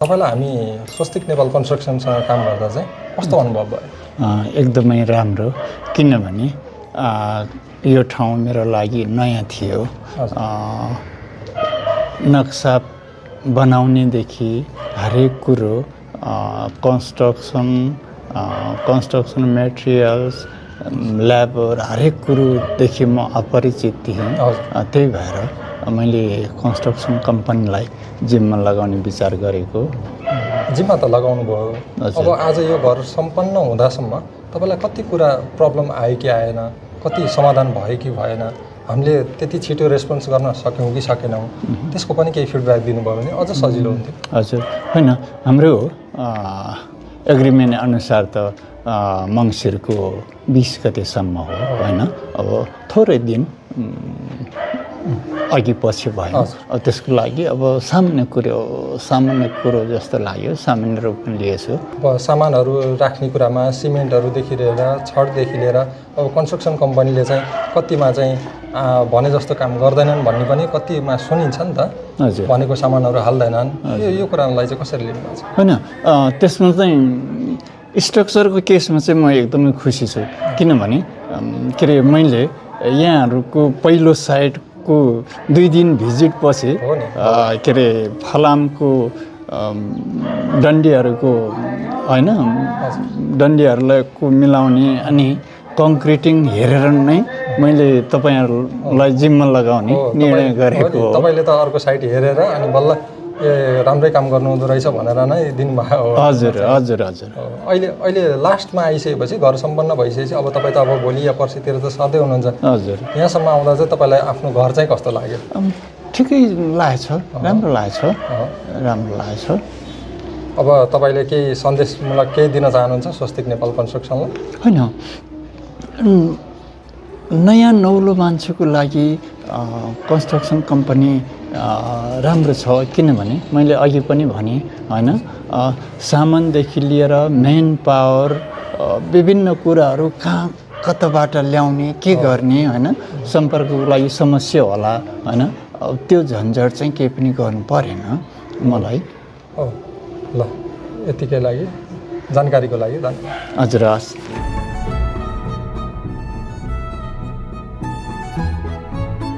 तपाईलाई हामी स्वस्तिक नेपाल कन्स्ट्रक्सनसँग काम गर्दा चाहिँ कस्तो अनुभव भयो? एकदमै राम्रो, किनभने यो ठाउँ मेरो लागि नयाँ थियो। नक्सा बनाउनेदेखि हरेक कुरो, कन्स्ट्रक्सन मेटेरियल्स, ल्याबर, हरेक कुरोदेखि म अपरिचित थिएँ। त्यही भएर मैले कन्स्ट्रक्सन कम्पनीलाई जिम्मा लगाउने विचार गरेको। जिम्मा त लगाउनु भयो। अब आज यो घर सम्पन्न हुँदासम्म तपाईँलाई कति कुरा प्रब्लम आयो कि आएन, कति समाधान भयो कि भएन, हामीले त्यति छिटो रेस्पोन्स गर्न सक्यौँ कि सकेनौँ, त्यसको पनि केही फिडब्याक दिनुभयो भने अझ सजिलो हुन्थ्यो। हजुर, होइन, हाम्रो एग्रिमेन्ट अनुसार त मङ्सिरको 20 गतेसम्म हो, होइन। अब थोरै दिन अघि पछि भयो। त्यसको लागि अब सामान्य कुरो जस्तो लाग्यो, सामान्य रूपमा लिएछु। अब सामानहरू राख्ने कुरामा सिमेन्टहरूदेखि लिएर छडदेखि लिएर अब कन्स्ट्रक्सन कम्पनीले चाहिँ कतिमा चाहिँ भने जस्तो काम गर्दैनन् भन्ने पनि कतिमा सुनिन्छ नि त। हजुर, भनेको सामानहरू हाल्दैनन्। यो कुरालाई चाहिँ कसरी लिनुहुन्छ? होइन, त्यसमा चाहिँ स्ट्रक्चरको केसमा चाहिँ म एकदमै खुसी छु। किनभने के अरे, मैले यहाँहरूको पहिलो साइटको 2 दिन भिजिट पछि के अरे फलामको डन्डीहरूको, होइन, डन्डीहरूलाई मिलाउने अनि कङ्क्रिटिङ हेरेर नै मैले तपाईँहरूलाई जिम्मा लगाउने निर्णय गरेको। तपाईँले त अर्को साइट हेरेर अनि बल्ल राम्रै काम गर्नुहुँदो रहेछ भनेर नै दिनुभयो। हजुर हजुर हजुर। अहिले लास्टमा आइसकेपछि घर सम्पन्न भइसकेपछि अब तपाईँ त अब भोलि या पर्सितिर त सधैँ हुनुहुन्छ। हजुर, यहाँसम्म आउँदा चाहिँ तपाईँलाई आफ्नो घर चाहिँ कस्तो लाग्यो? ठिकै लागेछ, राम्रो लागेछ, राम्रो लागेछ। अब तपाईँले केही सन्देशमूलक केही दिन चाहनुहुन्छ स्वस्तिक नेपाल कन्स्ट्रक्सनलाई? होइन, नयाँ नौलो मान्छेको लागि कन्स्ट्रक्सन कम्पनी राम्रो छ। किनभने मैले अघि पनि भने, होइन, सामानदेखि लिएर मेन पावर, विभिन्न कुराहरू कताबाट ल्याउने, के गर्ने, होइन, सम्पर्कको लागि समस्या होला, होइन, त्यो झन्झट चाहिँ केही पनि गर्नु परेन मलाई। ल, यतिकै लागि जानकारीको लागि धन्यवाद। हजुर, हस्।